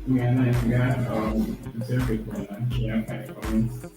Yeah, it's everyone. Yeah, my comments.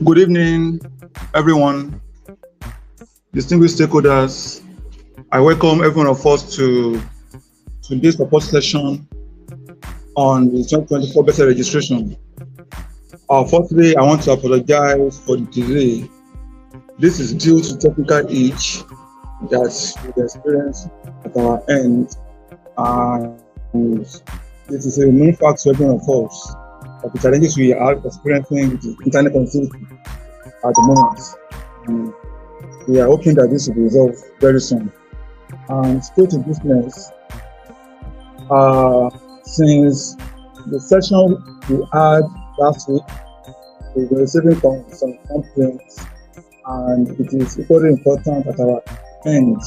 Good evening, everyone, distinguished stakeholders. I welcome every one of us to today's support session on the 2024 BECE registration. Firstly, I want to apologize for the delay. This is due to technical glitch that we experienced at our end, and this is a known fact to every one of us of the challenges we are experiencing with the internet connectivity at the moment. We are hoping that this will be resolved very soon. And straight to business, since the session we had last week, we were receiving some complaints, and it is equally important at our end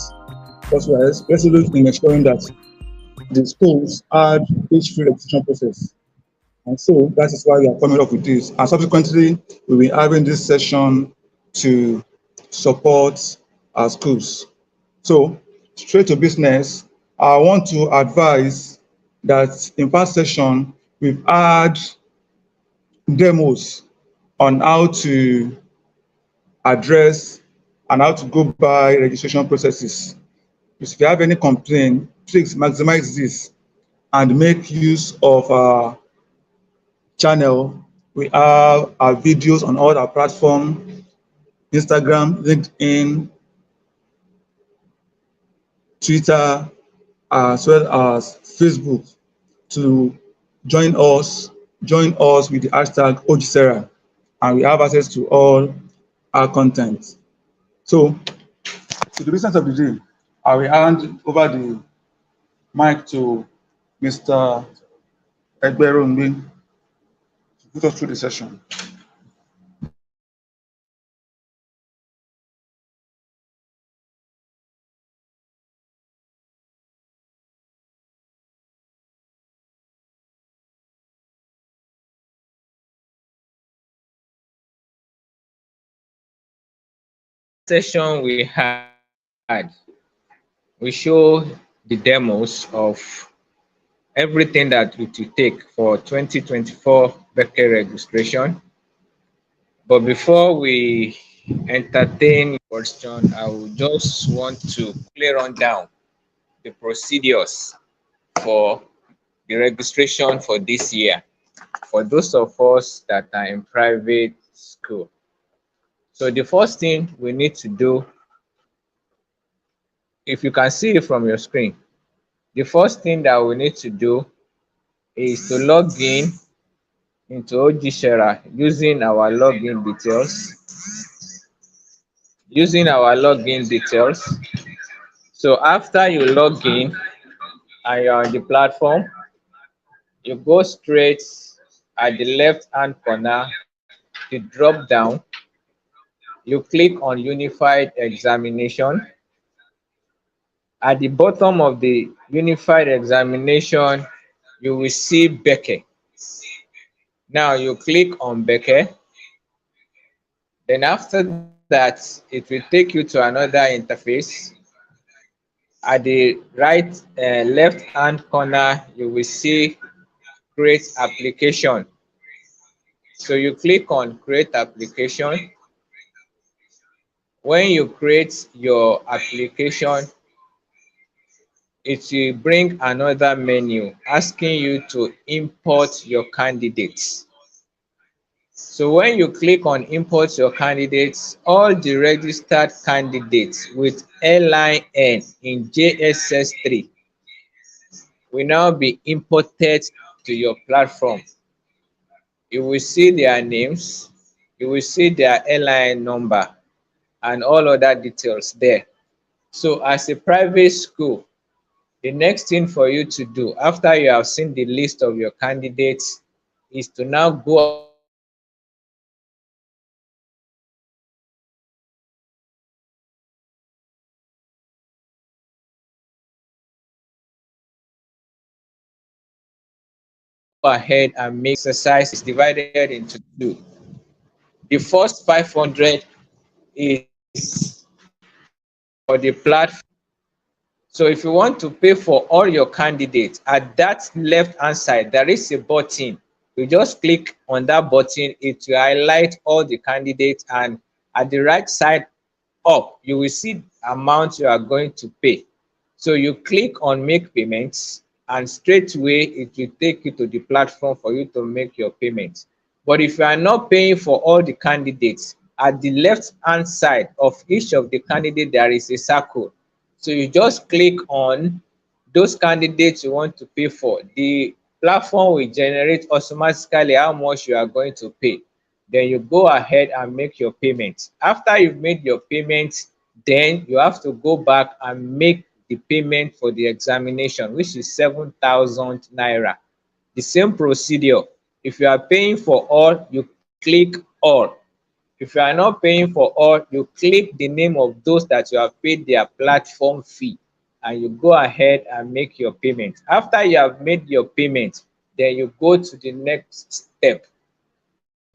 because we are resolute in ensuring that the schools had each free registration process. And so that is why we are coming up with this. And subsequently, we will be having this session to support our schools. So straight to business, I want to advise that in past session, we've had demos on how to address and how to go by registration processes. If you have any complaint, please maximize this and make use of our channel. We have our videos on all our platforms, Instagram, LinkedIn, Twitter, as well as Facebook, to join us with the hashtag OGSERA, and we have access to all our content. So, to the business of the day, I will hand over the mic to Mr. Egberongbe to put us through the session. Session we had, we show the demos of everything that it will take for 2024 BECE registration. But before we entertain question, I would just want to clear on down the procedures for the registration for this year for those of us that are in private school. So the first thing we need to do, if you can see it from your screen, the first thing that we need to do is to log in into OGSERA using our login details. So after you log in and you're on the platform, you go straight at the left hand corner, the drop down, you click on Unified Examination. At the bottom of the Unified Examination, you will see BECE. Now you click on BECE. Then after that, it will take you to another interface. At the right left hand corner, you will see create application. So you click on create application. When you create your application, it will bring another menu asking you to import your candidates. So when you click on import your candidates, all the registered candidates with airline N in JSS3 will now be imported to your platform. You will see their names, you will see their airline number and all other details there. So as a private school, the next thing for you to do after you have seen the list of your candidates is to now go ahead and create your application. So when you create your application, go ahead and make exercise is divided into two. The first 500 is for the platform. So if you want to pay for all your candidates, at that left hand side there is a button. You just click on that button, it will highlight all the candidates, and at the right side up you will see the amount you are going to pay. So you click on make payments and straight away it will take you to the platform for you to make your payments. But if you are not paying for all the candidates, at the left hand side of each of the candidates there is a circle. So you just click on those candidates you want to pay for. The platform will generate automatically how much you are going to pay. Then you go ahead and make your payment. After you've made your payment, then you have to go back and make the payment for the examination, which is 7,000 naira. The same procedure. If you are paying for all, you click all. If you are not paying for all, you click the name of those that you have paid their platform fee and you go ahead and make your payment. After you have made your payment, then you go to the next step.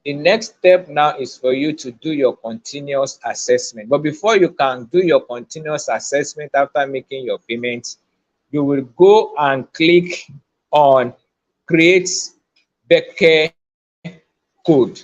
The next step now is for you to do your continuous assessment. But before you can do your continuous assessment after making your payment, you will go and click on create BECE code.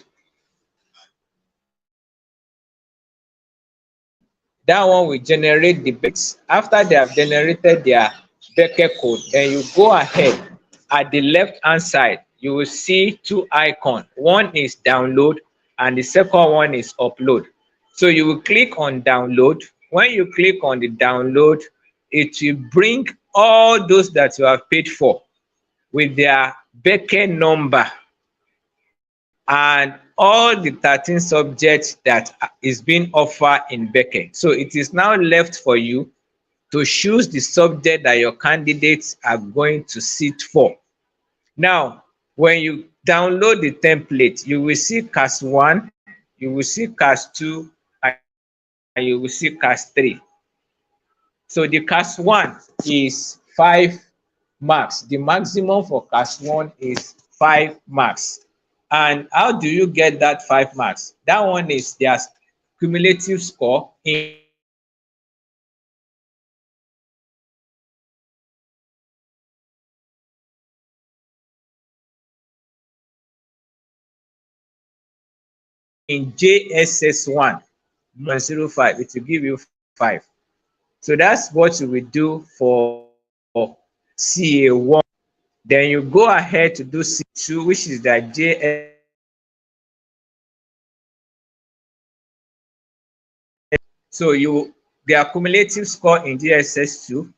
That one will generate the BECE. After they have generated their BECE code, then you go ahead. At the left hand side you will see two icons. One is download and the second one is upload. So you will click on download. When you click on the download, it will bring all those that you have paid for with their BECE number and all the 13 subjects that is being offered in BECE. So it is now left for you to choose the subject that your candidates are going to sit for. Now, when you download the template, you will see CAS 1, you will see CAS 2, and you will see CAS 3. So the CAS 1 is 5 marks. The maximum for CAS 1 is 5 marks. And how do you get that 5 marks? That one is their cumulative score in JSS2 1 0.05. It will give you 5. So that's what you will do for CA1. Then you go ahead to do C2, which is the so the accumulative score in JSS2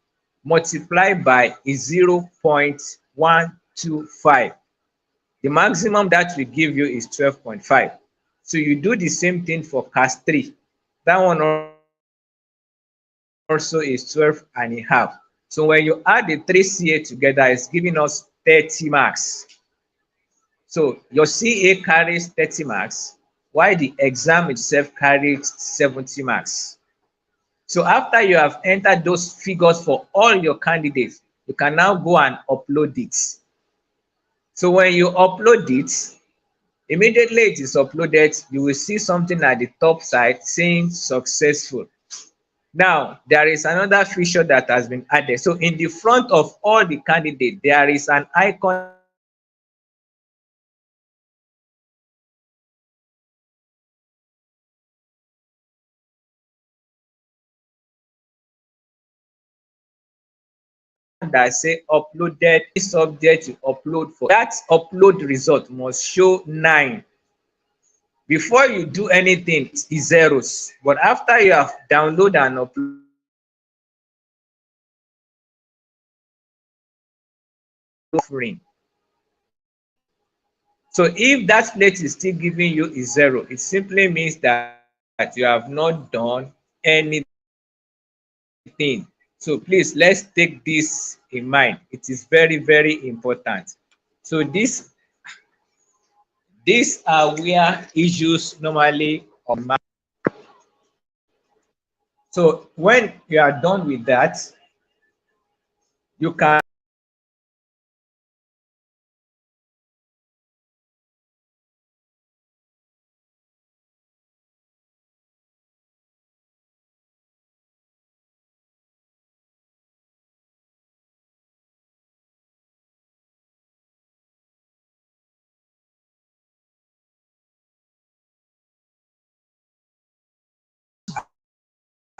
multiplied by is 0.125. The maximum that will give you is 12.5. So you do the same thing for CAS 3. That one also is 12 and a half. So when you add the 3 CA together, it's giving us 30 marks. So your CA carries 30 marks, while the exam itself carries 70 marks. So after you have entered those figures for all your candidates, you can now go and upload it. So when you upload it, immediately it is uploaded, you will see something at the top side saying successful. Now, there is another feature that has been added. So in the front of all the candidates, there is an icon that say uploaded subject to upload. For that upload result must show 9. Before you do anything, it's zeros, but after you have downloaded and uploaded, offering. So if that plate is still giving you a 0, it simply means that you have not done anything. So please, let's take this in mind. It is very, very important. So these are where issues normally occur. So when you are done with that, you can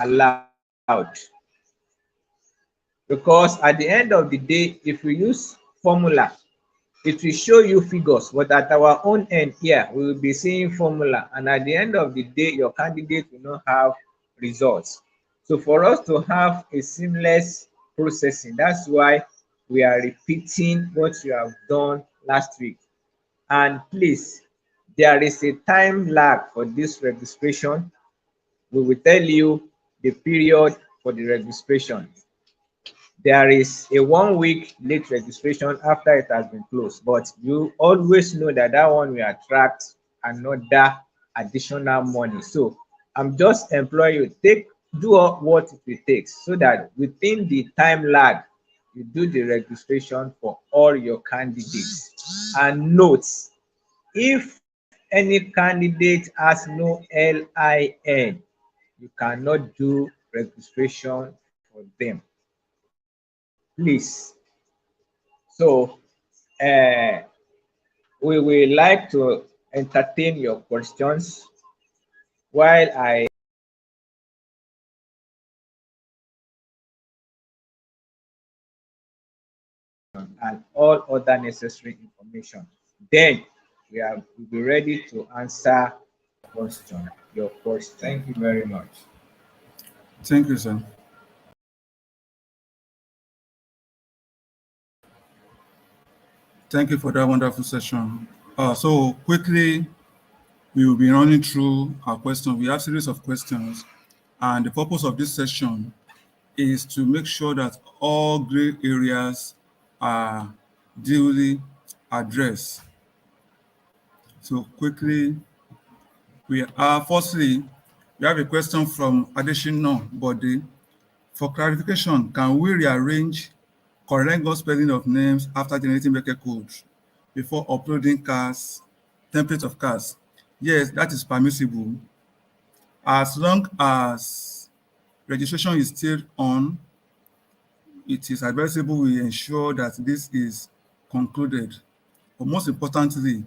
allowed, because at the end of the day, if you use formula, it will show you figures, but at our own end here, we will be seeing formula, and at the end of the day, your candidate will not have results. So for us to have a seamless processing, that's why we are repeating what you have done last week. And please, there is a time lag for this registration. We will tell you the period for the registration. There is a 1 week late registration after it has been closed, but you always know that that one will attract another additional money. So I'm just employing you, do what it takes so that within the time lag, you do the registration for all your candidates. And note, if any candidate has no LIN, you cannot do registration for them. Please. So we will like to entertain your questions while I and all other necessary information. Then we'll be ready to answer your question. Thank you very much. Thank you, sir. Thank you for that wonderful session. So quickly, we will be running through our questions. We have a series of questions, and the purpose of this session is to make sure that all gray areas are duly addressed. So quickly, firstly, we have a question from Adeshino Bode. For clarification, can we rearrange correct spelling of names after generating record codes before uploading cars, template of cars? Yes, that is permissible. As long as registration is still on, it is advisable we ensure that this is concluded. But most importantly,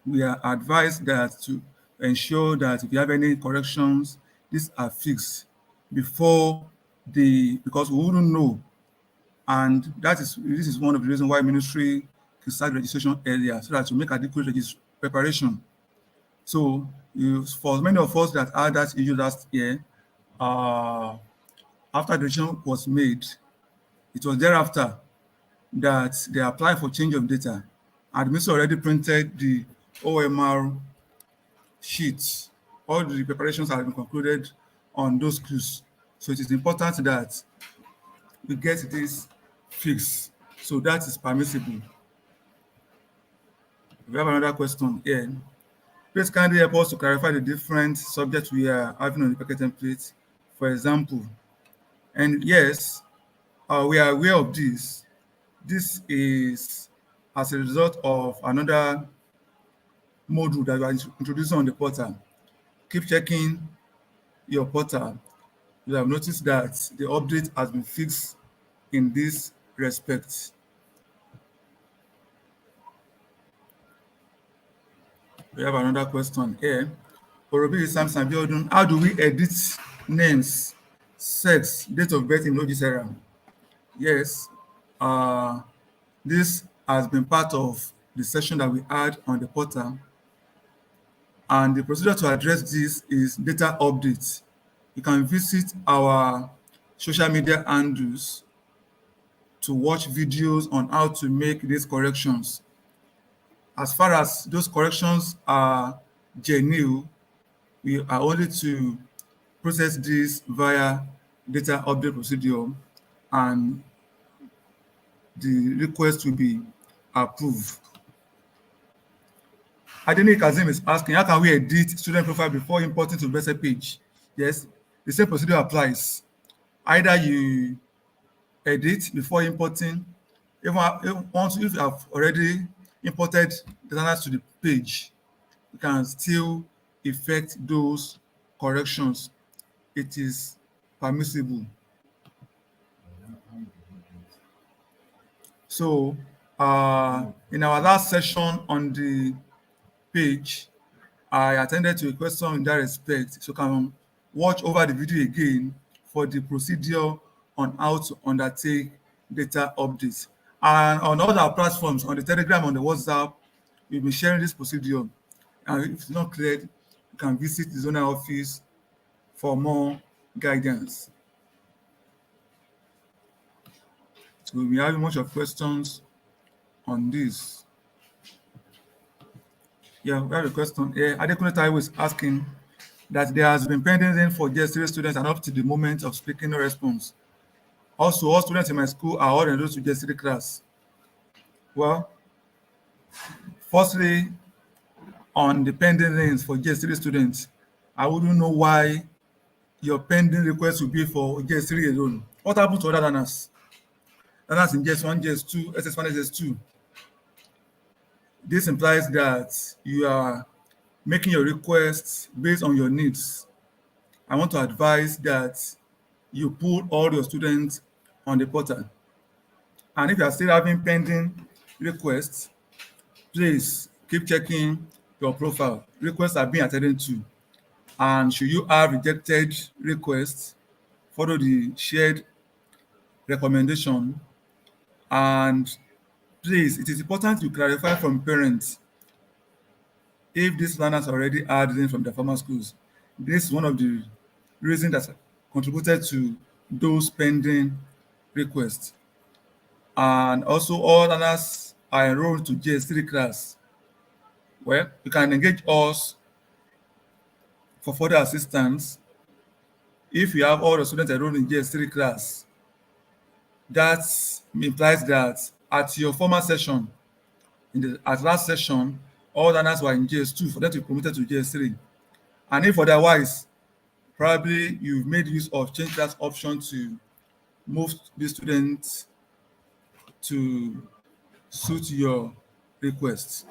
we are advised that to ensure that if you have any corrections, these are fixed before because we wouldn't know. And this is one of the reasons why ministry can start registration earlier, so that to make adequate preparation. So for many of us that had that issue last year, after the registration was made, it was thereafter that they applied for change of data. And the ministry already printed the OMR sheets. All the preparations have been concluded on those clues. So it is important that we get this fixed. So that is permissible. We have another question here. Please kindly help us to clarify the different subjects we are having on the packet template. For example, and yes, we are aware of this. This is as a result of another module that we are introducing on the portal. Keep checking your portal. you have noticed that the update has been fixed in this respect. We have another question here. Orobi Samson Biodun, how do we edit names, sex, date of birth in OGSERA? Yes, this has been part of the session that we had on the portal. And the procedure to address this is data updates. You can visit our social media handles to watch videos on how to make these corrections. As far as those corrections are genuine, we are only to process this via data update procedure, and the request will be approved. Adeni Kazim is asking, how can we edit student profile before importing to BECE page? Yes, the same procedure applies. Either you edit before importing, once if you have already imported the data to the page, you can still effect those corrections. It is permissible. So in our last session on the page, I attended to a question in that respect. So you can watch over the video again for the procedure on how to undertake data updates. And on all our platforms, on the Telegram, on the WhatsApp, we'll be sharing this procedure. And if it's not clear, you can visit the zonal office for more guidance. So we'll be having much of questions on this. Yeah, we have a question here. Adekunle Taiwo is asking that there has been pending for GS3 students, and up to the moment of speaking, no response. Also, all students in my school are all enrolled to GS3 class. Well, firstly, on the pending lanes for GS3 students, I wouldn't know why your pending request will be for GS3 alone. What happened to other learners? Learners in GS1, GS2, SS1, SS2. This implies that you are making your requests based on your needs. I want to advise that you put all your students on the portal. And if you are still having pending requests, please keep checking your profile. Requests are being attended to. And should you have rejected requests, follow the shared recommendation. And please, it is important to clarify from parents if these learners already are in from the former schools. This is one of the reasons that contributed to those pending requests. And also all learners are enrolled to GS3 class. Well, you can engage us for further assistance if you have all the students enrolled in GS3 class. That implies that at your former session, at last session, all learners were in GS2 for them to be promoted to GS3. And if otherwise, probably you've made use of change class option to move the students to suit your request.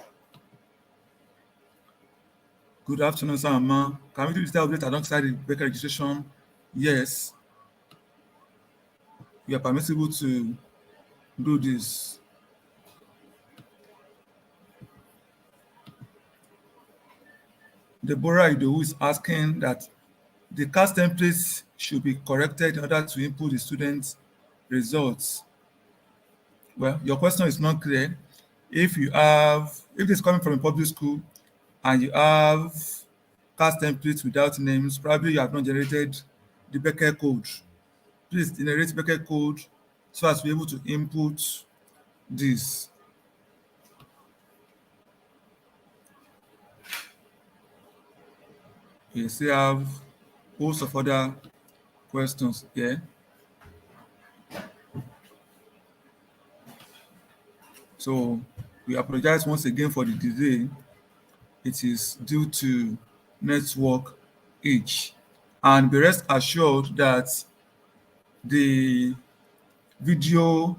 Good afternoon, sir and ma. Can we do this update alongside the BECE registration? Yes. You are permissible to do this. Deborah Idowu is asking that the CAS templates should be corrected in order to input the students' results. Well, your question is not clear. If it's coming from a public school and you have CAS templates without names, probably you have not generated the BECE code. Please generate BECE code so as to be able to input this. We still have host of other questions here. So we apologize once again for the delay. It is due to network age. And be rest assured that the video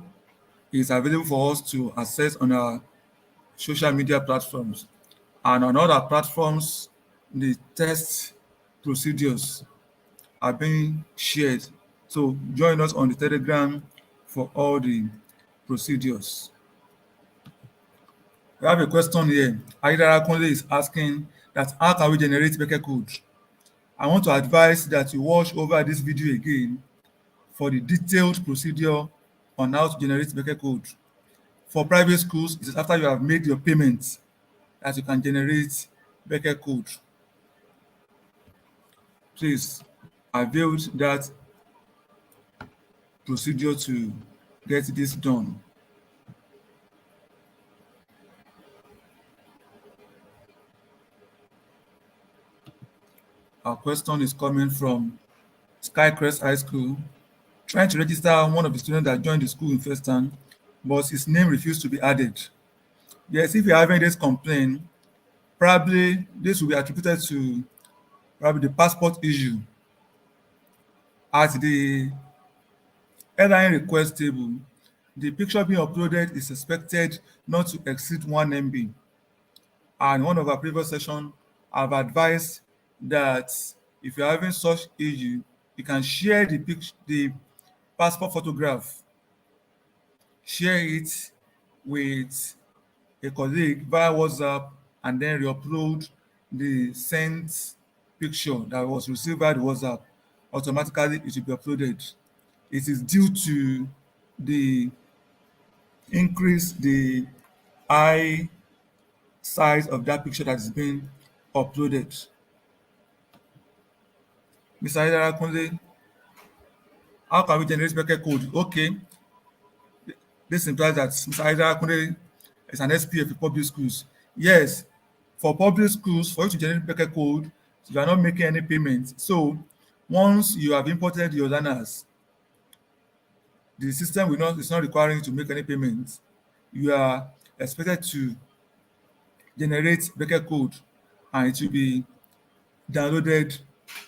is available for us to access on our social media platforms. And on other platforms, the test procedures are being shared. So join us on the Telegram for all the procedures. We have a question here. Aidara Kunle is asking that how can we generate BECE code? I want to advise that you watch over this video again for the detailed procedure on how to generate BECE code. For private schools, it is after you have made your payments that you can generate BECE code. Please avail that procedure to get this done. Our question is coming from Skycrest High School. Trying to register one of the students that joined the school in first term, but his name refused to be added. Yes, if you're having this complaint, probably this will be attributed to probably the passport issue. At the airline request table, the picture being uploaded is expected not to exceed 1 MB. And one of our previous sessions, I've advised that if you're having such issue, you can share the passport photograph, share it with a colleague via WhatsApp, and then re-upload the sent picture that was received via the WhatsApp. Automatically, it will be uploaded. It is due to the increase the eye size of that picture that is being uploaded. Mr. Aidara Kunle, how can we generate BECE code? Okay, this implies that Mr. Aidara Kunle is an SPF for public schools. Yes, for public schools, for you to generate BECE code, you are not making any payment. So once you have imported your learners, the system is not requiring you to make any payments. You are expected to generate BECE code, and it will be downloaded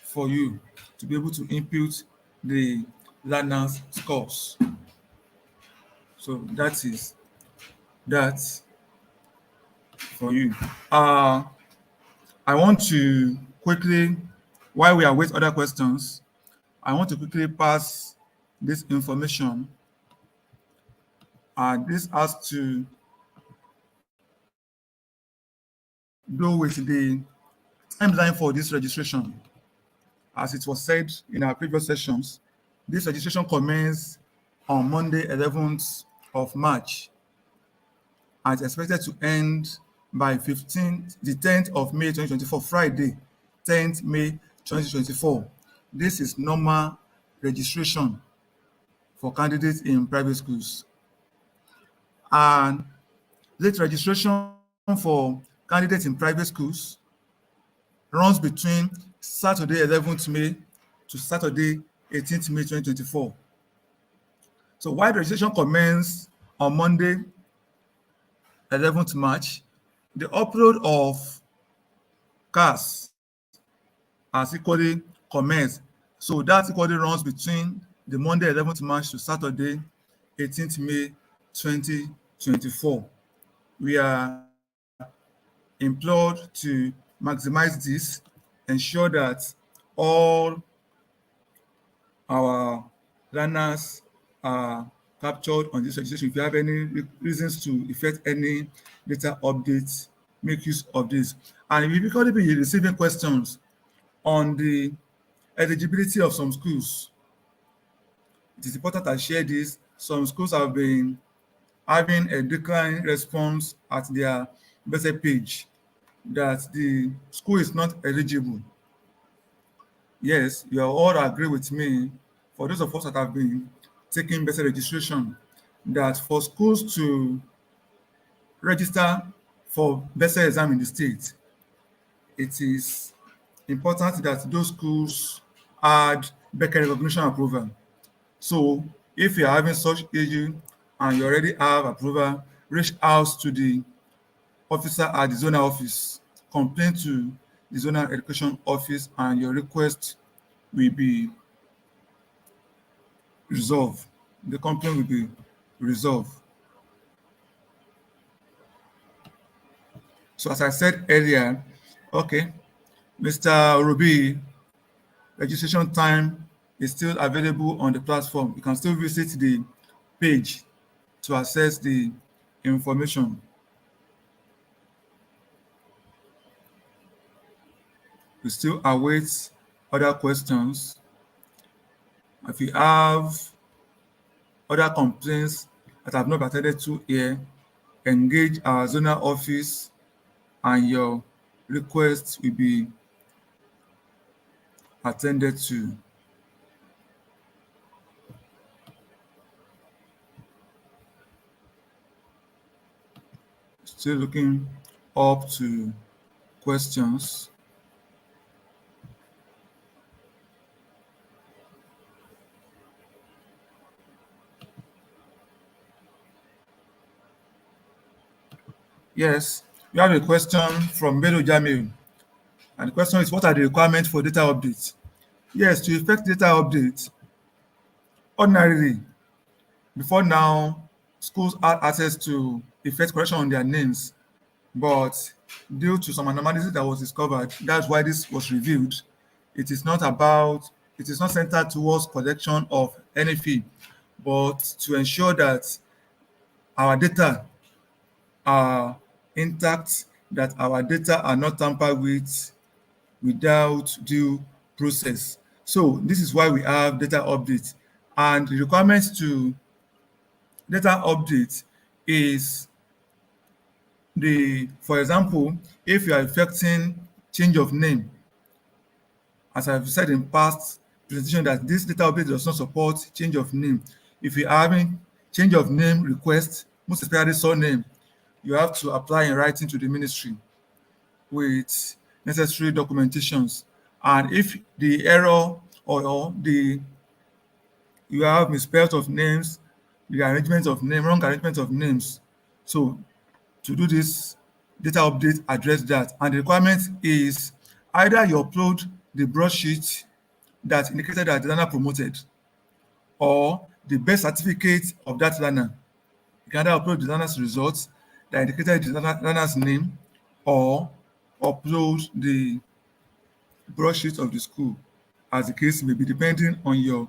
for you to be able to input the learners' scores. So that is that for you. I want to quickly, while we await other questions, I want to quickly pass this information. This has to do with the timeline for this registration. As it was said in our previous sessions, this registration commenced on Monday, 11th of March, and is expected to end by the 10th of May 2024, Friday, 10th May 2024. This is normal registration for candidates in private schools. And late registration for candidates in private schools runs between Saturday 11th May to Saturday 18th May 2024. So while the registration commenced on Monday 11th March, the upload of CAS has equally commenced. So that equally runs between the Monday 11th March to Saturday 18th May 2024. We are implored to maximize this, ensure that all our learners are captured on this registration. If you have any reasons to effect any data updates, make use of this. And if you're going to be receiving questions on the eligibility of some schools, it is important I share this. Some schools have been having a decline response at their BECE page that the school is not eligible. Yes, you all agree with me. For those of us that have been taking BECE registration, that for schools to register for BECE exam in the state, it is important that those schools add BECE recognition approval. So if you are having such issue and you already have approval, reach out to the officer at the zonal office, complain to the zonal education office, and your request will be resolved. The complaint will be resolved. So as I said earlier, okay, Mr. Ruby, registration time is still available on the platform. You can still visit the page to access the information. We still await other questions. If you have other complaints that have not been attended to here, engage our zonal office and your request will be attended to. Still looking up to questions. Yes, we have a question from Bello Jamil. And the question is, what are the requirements for data updates? Yes, to effect data update, ordinarily, before now, schools had access to effect correction on their names, but due to some anomalies that was discovered, that's why this was reviewed. It is not centered towards collection of any fee, but to ensure that our data are intact, that our data are not tampered with without due process. So this is why we have data update. And the requirements to data update is for example, if you are effecting change of name, as I've said in past presentation that this data update does not support change of name. If you're having change of name request, most especially surname, you have to apply in writing to the ministry with necessary documentations. And if the error or you have misspelled of names, the arrangement of name, wrong arrangement of names. So to do this data update, address that. And the requirement is either you upload the broadsheet that indicated that the learner promoted, or the birth certificate of that learner. You can either upload the learner's results that indicated the learner's name, or upload the broadsheet of the school, as the case may be, depending on your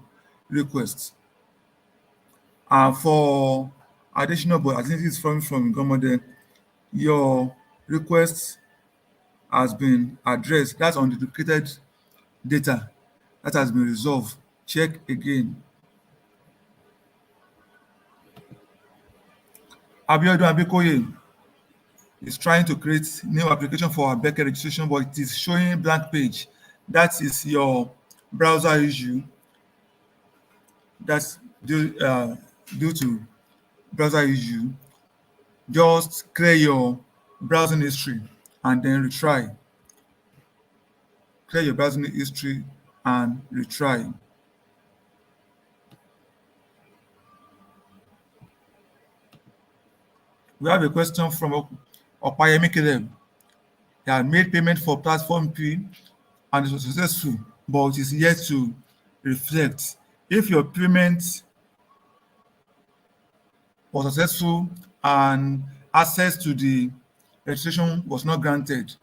request. And for additional, but I think it's from Gomode, your request has been addressed. That's on the duplicated data that has been resolved. Check again. Abiodun Abikoye is trying to create new application for our BECE registration, but it is showing blank page. That is your browser issue. That's due to browser issue. Just clear your browsing history and then retry. Clear your browsing history and retry. We have a question from Opayemi Caleb. He had made payment for platform P and it was successful, but it is yet to reflect. If your payment was successful and access to the registration was not granted,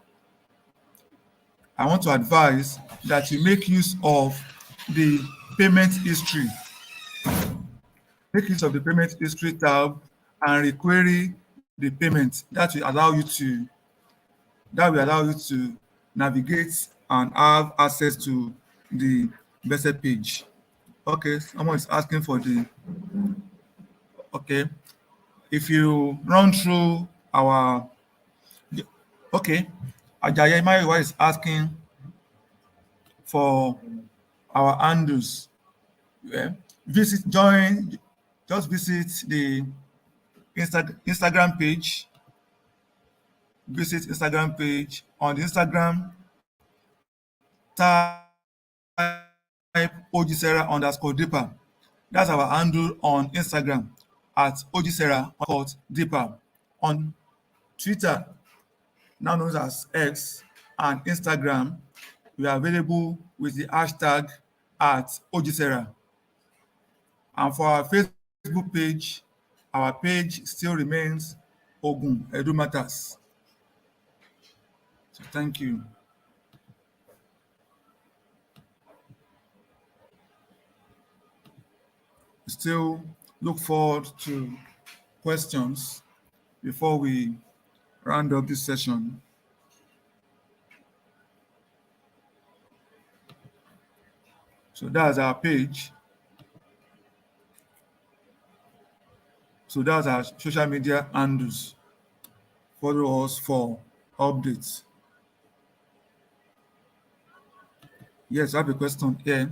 I want to advise that you make use of the payment history. Make use of the payment history tab and requery the payment. That will allow you to navigate and have access to the BECE page. Okay, someone is asking for okay. If you run through okay, Ajayi Maiwa is asking for our handles. Yeah. Just visit the Instagram page. Visit Instagram page. On the Instagram, type OGSERA_deeper. That's our handle on Instagram at OGSERA_deeper. On Twitter, now known as X, and Instagram, we are available with the hashtag at OGSERA. And for our Facebook page, our page still remains Ogun Edu Matters. So thank you. Still look forward to questions before we round up this session. So that's our page. So that's our social media handles. Follow us for updates. Yes, I have a question here.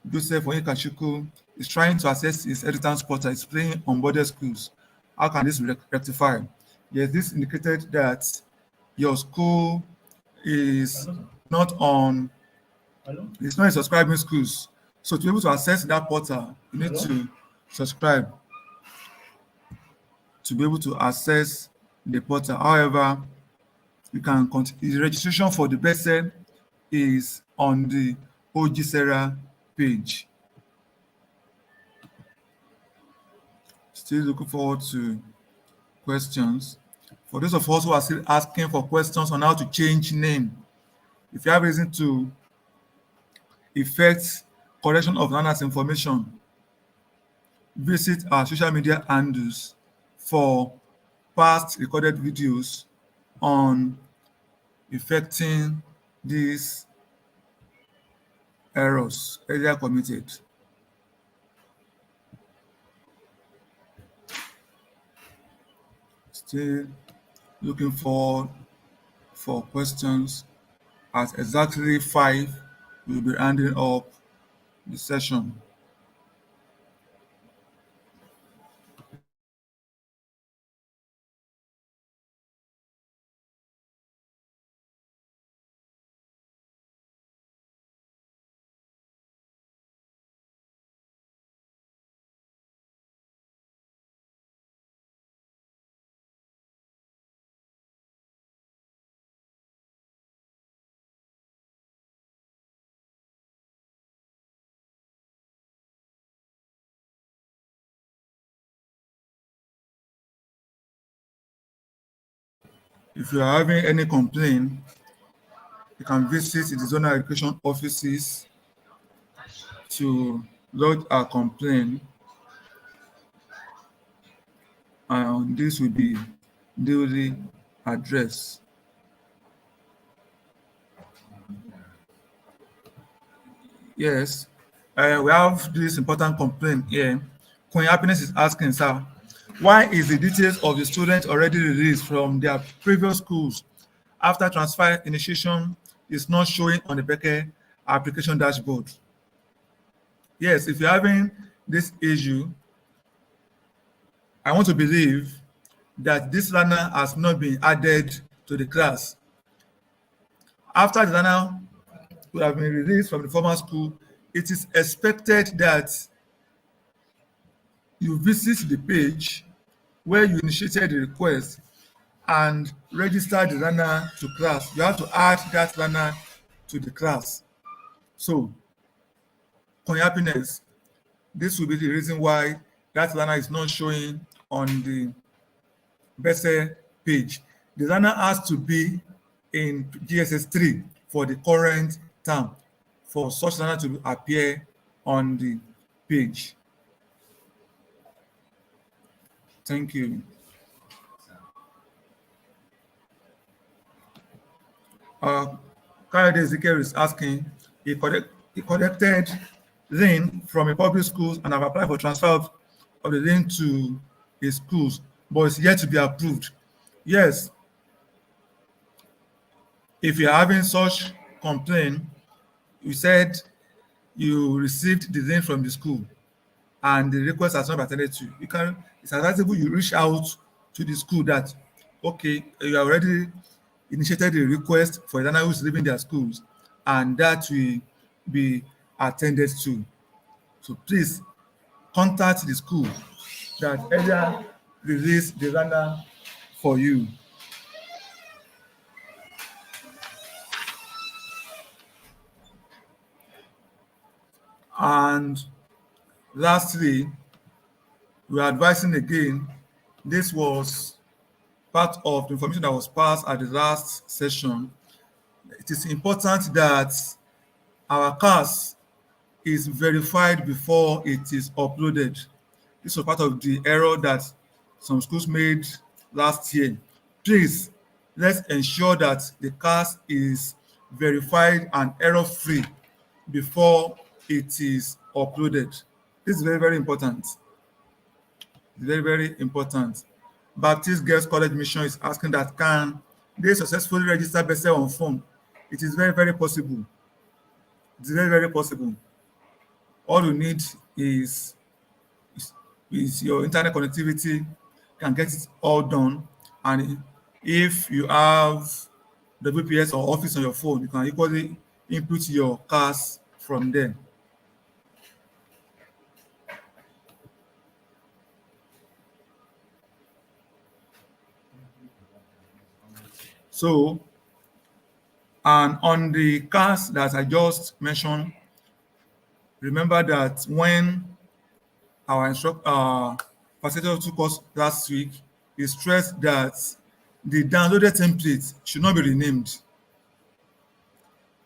Joseph Onyekachukwu is trying to access his editance portal. It's playing onboarded schools. How can this be rectified? Yes, this indicated that your school is not on, it's not in subscribing schools. So to be able to access that portal, you need to subscribe to be able to access the portal. However, you can continue. The registration for the BECE is on the OGSERA page. Still looking forward to questions. For those of us who are still asking for questions on how to change name, if you have reason to effect correction of learners information, visit our social media handles for past recorded videos on effecting these errors earlier committed. Still looking forward for questions. At exactly 5, we'll be ending up the session. If you are having any complaint, you can visit the zonal education offices to lodge a complaint, and this will be duly addressed. Yes, we have this important complaint here. Queen Happiness is asking, sir, why is the details of the student already released from their previous schools after transfer initiation is not showing on the BECE application dashboard? Yes, if you're having this issue, I want to believe that this learner has not been added to the class. After the learner will have been released from the former school, it is expected that you visit the page where you initiated the request and register the learner to class. You have to add that learner to the class. So, for your happiness, this will be the reason why that learner is not showing on the BECE page. The learner has to be in GSS 3 for the current term for such learner to appear on the page. Thank you. Kayode Ezekiel is asking, he collected lien from a public school and have applied for transfer of the lien to his schools, but it's yet to be approved. Yes, if you're having such complaint, you said you received the lien from the school and the request has not been attended to, it's advisable you reach out to the school that, okay, you already initiated a request for a learner who is leaving their schools, and that will be attended to. So please contact the school that earlier released the learner for you. And lastly, we are advising again, this was part of the information that was passed at the last session. It is important that our CAS is verified before it is uploaded. This was part of the error that some schools made last year. Please, let's ensure that the CAS is verified and error-free before it is uploaded. This is very, very important. Very, very important. Baptist Girls College Mission is asking that can they successfully register BECE on phone? It is very, very possible. It is very, very possible. All you need is, is your internet connectivity, can get it all done. And if you have WPS or Office on your phone, you can equally input your CAS from there. So, and on the CAS that I just mentioned, remember that when our facilitator took us last week, he stressed that the downloaded template should not be renamed.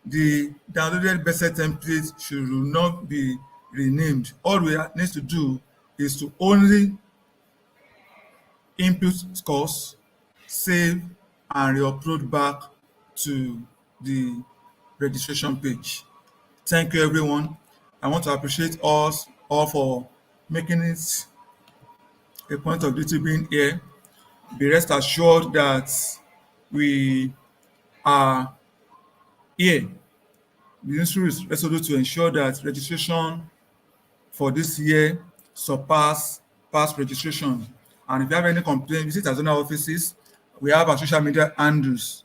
The downloaded BECE template should not be renamed. All we need to do is to only input scores, save, and re-upload back to the registration page. Thank you, everyone. I want to appreciate us all for making it a point of duty being here. Be rest assured that we are here. The ministry is resolute to ensure that registration for this year surpass past registration. And if you have any complaint, visit our zonal offices. We have our social media handles.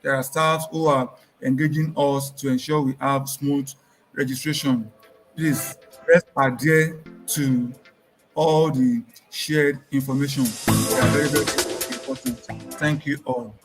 There are staff who are engaging us to ensure we have smooth registration. Please, let's adhere to all the shared information. They are very, very important. Thank you all.